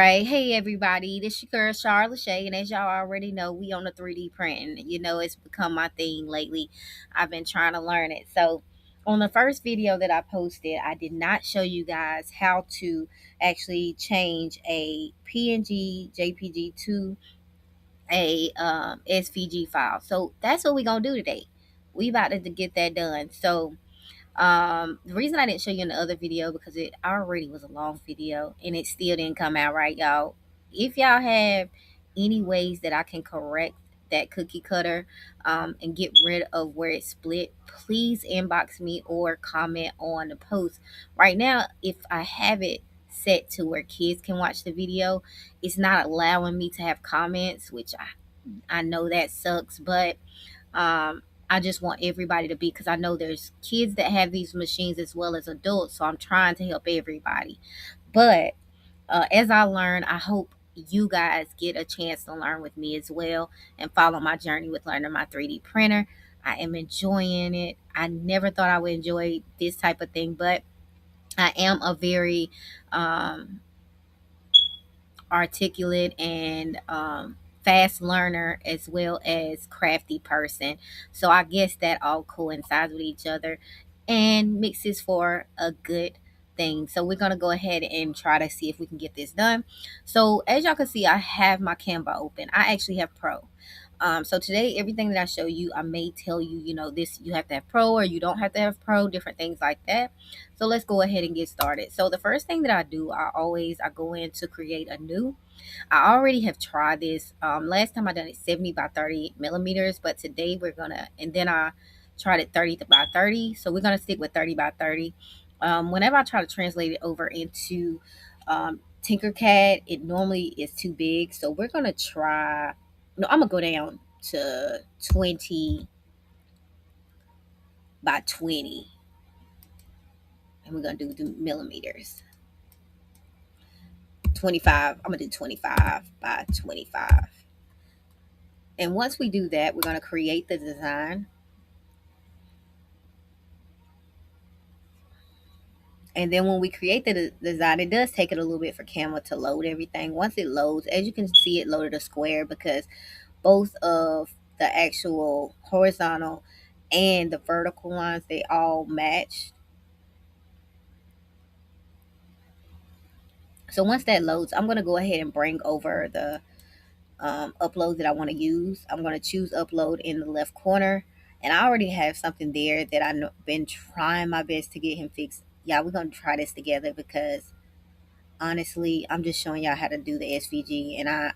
right. Hey, everybody. This your girl, Charlotte Shay. And as y'all already know, we on the 3D printing. You know, it's become my thing lately. I've been trying to learn it. So, on the first video that I posted, I did not show you guys how to actually change a PNG JPG to a SVG file. So, that's what we're going to do today. We about to get that done. So, the reason I didn't show you in the other video because it already was a long video and it still didn't come out right, y'all. If y'all have any ways that I can correct that cookie cutter and get rid of where it's split, please inbox me or comment on the post. Right now, if I have it set to where kids can watch the video, it's not allowing me to have comments, which I know that sucks, but I just want everybody to be, because I know there's kids that have these machines as well as adults, so I'm trying to help everybody. But as I learn, I hope you guys get a chance to learn with me as well and follow my journey with learning my 3D printer. I am enjoying it. I never thought I would enjoy this type of thing, but I am a very articulate and fast learner as well as crafty person. So I guess that all coincides with each other and mixes for a good thing. So we're gonna go ahead and try to see if we can get this done. So as y'all can see, I have my Canva open. I actually have Pro. So today, everything that I show you, I may tell you, this you have to have Pro or you don't have to have Pro, different things like that. So let's go ahead and get started. So the first thing that I do, I go in to create a new. I already have tried this. Last time I done it 70 by 30 millimeters, but today we're gonna, and then I tried it 30 by 30. So we're gonna stick with 30 by 30. Whenever I try to translate it over into tinkercad, it normally is too big, so we're gonna try, no, I'm gonna go down to 20 by 20, and we're gonna do millimeters. 25, I'm gonna do 25 by 25. And once we do that, we're gonna create the design. And then when we create the design, it does take it a little bit for Canva to load everything. Once it loads, as you can see, it loaded a square because both of the actual horizontal and the vertical lines, they all match. So once that loads, I'm going to go ahead and bring over the upload that I want to use. I'm going to choose upload in the left corner. And I already have something there that I've been trying my best to get him fixed. Yeah, we're going to try this together because honestly, I'm just showing y'all how to do the SVG. And I'm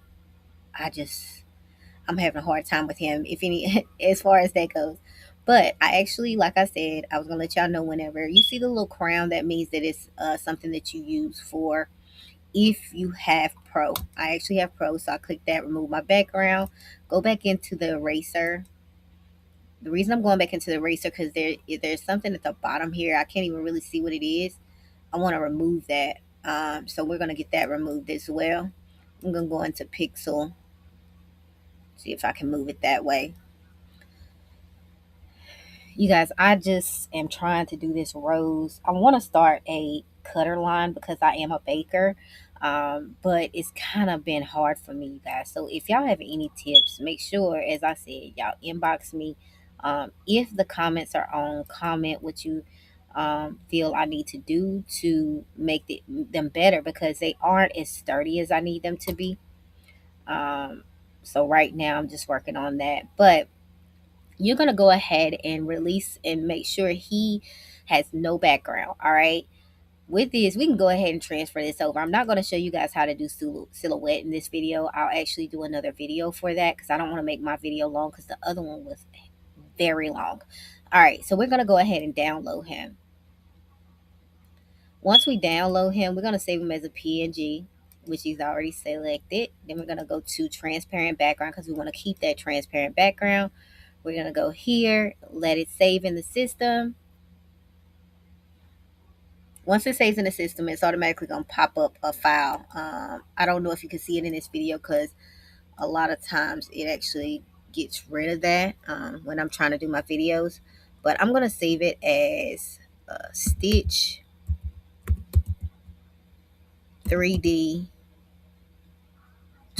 having a hard time with him, if any, as far as that goes. But I actually, like I said, I was gonna let y'all know whenever you see the little crown, that means that it's something that you use for if you have Pro. I actually have Pro, so I click that, remove my background, go back into the eraser. The reason I'm going back into the eraser because there's something at the bottom here. I can't even really see what it is. I want to remove that. So we're gonna get that removed as well. I'm gonna go into Pixel, see if I can move it that way. You guys, I just am trying to do this rose. I want to start a cutter line because I am a baker, but it's kind of been hard for me, you guys. So if y'all have any tips, make sure, as I said, y'all inbox me. If the comments are on, comment what you feel I need to do to make them better because they aren't as sturdy as I need them to be. Um, so right now I'm just working on that, but you're going to go ahead and release and make sure he has no background. All right. With this, we can go ahead and transfer this over. I'm not going to show you guys how to do silhouette in this video. I'll actually do another video for that because I don't want to make my video long because the other one was very long. All right. So we're going to go ahead and download him. Once we download him, we're going to save him as a PNG, which he's already selected. Then we're going to go to transparent background because we want to keep that transparent background. We're going to go here, let it save in the system. Once it saves in the system, it's automatically going to pop up a file. I don't know if you can see it in this video because a lot of times it actually gets rid of that when I'm trying to do my videos. But I'm going to save it as Stitch 3D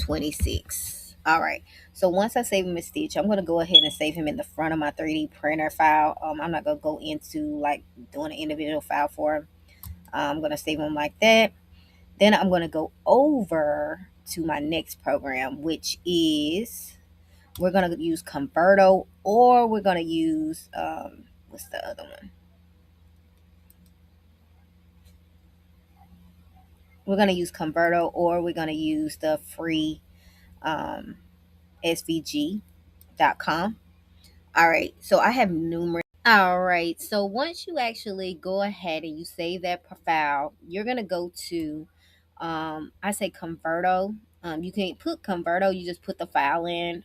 26. All right. So once I save him in Stitch, I'm gonna go ahead and save him in the front of my 3D printer file. I'm not gonna go into like doing an individual file for him. I'm gonna save him like that. Then I'm gonna go over to my next program, which is we're gonna use Converto, or we're gonna use what's the other one? We're gonna use Converto, or we're gonna use the free um, svg.com. All right, so I have numerous. All right, so once you actually go ahead and you save that file, you're gonna go to, I say Converto. You can put Converto. You just put the file in.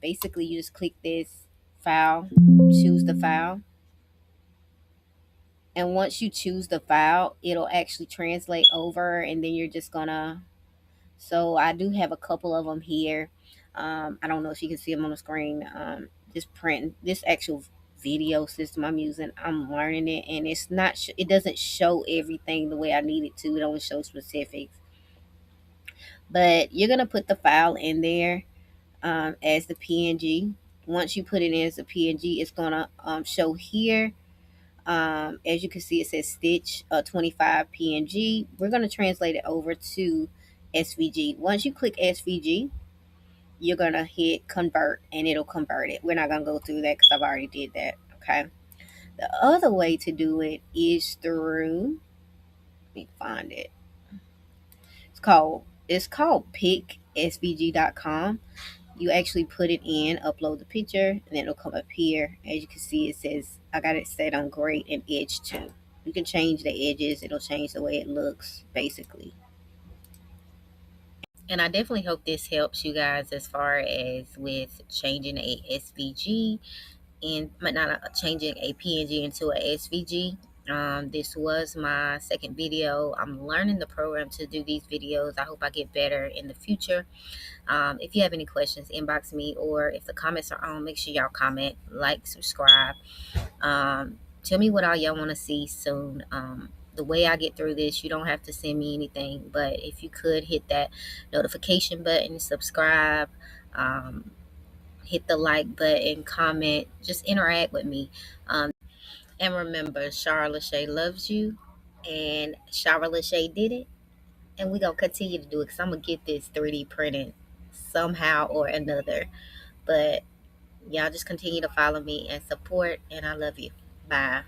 Basically, you just click this file, choose the file, and once you choose the file, it'll actually translate over, and then you're just gonna. So I do have a couple of them here. I don't know if you can see them on the screen. This print, this actual video system I'm using, I'm learning it, and it's not. It doesn't show everything the way I need it to. It only shows specifics. But you're gonna put the file in there as the PNG. Once you put it in as a PNG, it's gonna show here. As you can see, it says Stitch 25 PNG. We're gonna translate it over to SVG. Once you click SVG, you're gonna hit convert and it'll convert it. We're not gonna go through that because I've already did that. Okay. The other way to do it is through, let me find it. It's called picsvg.com. You actually put it in, upload the picture, and then it'll come up here. As you can see, it says I got it set on great and edge 2. You can change the edges, it'll change the way it looks basically. And I definitely hope this helps you guys as far as with changing a SVG and not changing a PNG into a SVG. This was my second video. I'm learning the program to do these videos. I hope I get better in the future. If you have any questions, inbox me, or if the comments are on, make sure y'all comment, like, subscribe. Tell me what all y'all want to see soon. The way I get through this, you don't have to send me anything, but if you could hit that notification button, subscribe, hit the like button, comment, just interact with me. And remember, Shara Lachey loves you, and Shara Lachey did it, and we're going to continue to do it because I'm going to get this 3D printed somehow or another. But y'all just continue to follow me and support, and I love you. Bye.